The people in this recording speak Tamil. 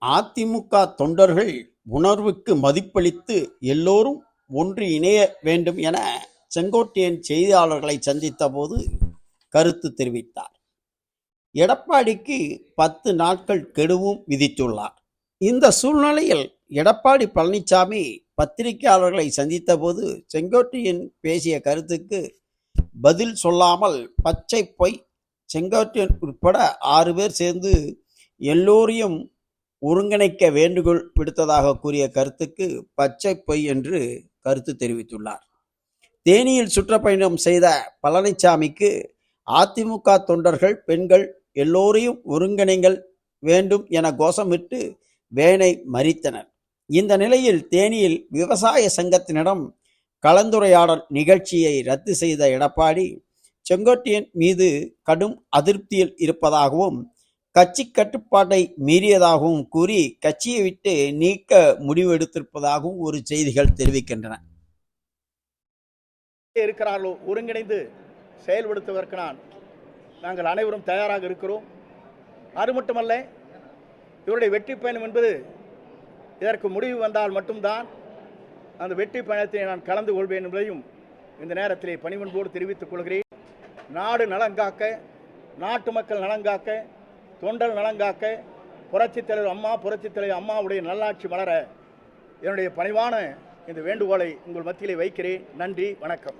அதிமுக தொண்டர்கள் உணர்வுக்கு மதிப்பளித்து எல்லோரும் ஒன்று இணைய வேண்டும் என செங்கோட்டையன் செய்தியாளர்களை சந்தித்த போது கருத்து தெரிவித்தார். எடப்பாடிக்கு 10 நாட்கள் கெடுவும் விதித்துள்ளார். இந்த சூழ்நிலையில் எடப்பாடி பழனிசாமி பத்திரிகையாளர்களை சந்தித்த போது செங்கோட்டையன் பேசிய கருத்துக்கு பதில் சொல்லாமல் பச்சை பொய், செங்கோட்டையன் உட்பட 6 பேர் சேர்ந்து எல்லோரையும் ஒருங்கிணைக்க வேண்டுகோள் விடுத்ததாக கூறிய கருத்துக்கு பச்சை பொய் என்று கருத்து தெரிவித்துள்ளார். தேனியில் சுற்றுப்பயணம் செய்த பழனிசாமிக்கு அதிமுக தொண்டர்கள், பெண்கள் எல்லோரையும் ஒருங்கிணைங்கள் வேண்டும் என கோஷமிட்டு வேனை மறித்தனர். இந்த நிலையில் தேனியில் விவசாய சங்கத்தினிடம் கலந்துரையாடல் நிகழ்ச்சியை ரத்து செய்த எடப்பாடி செங்கோட்டையன் மீது கடும் அதிருப்தியில் இருப்பதாகவும் கட்சி கட்டுப்பாட்டை மீறியதாகவும் கூறி கட்சியை விட்டு நீக்க முடிவெடுத்திருப்பதாகவும் ஒரு செய்திகள் தெரிவிக்கின்றன. இருக்கிறார்களோ ஒருங்கிணைந்து செயல்படுத்துவதற்கு நாங்கள் அனைவரும் தயாராக இருக்கிறோம். அது மட்டுமல்ல, இவருடைய வெற்றி பயணம் என்பது இதற்கு முடிவு வந்தால் மட்டும்தான் அந்த வெற்றி பயணத்தை நான் கலந்து கொள்வேன் என்பதையும் இந்த நேரத்திலே பணிவன்போடு தெரிவித்துக் கொள்கிறேன். நாடு நலங்காக்க, நாட்டு மக்கள் நலங்காக்க, தொண்டர் நலங்காக்க, புரட்சித் தலைவர் அம்மாவுடைய நல்லாட்சி மலர என்னுடைய பணிவான இந்த வேண்டுகோளை உங்கள் மத்தியிலே வைக்கிறேன். நன்றி, வணக்கம்.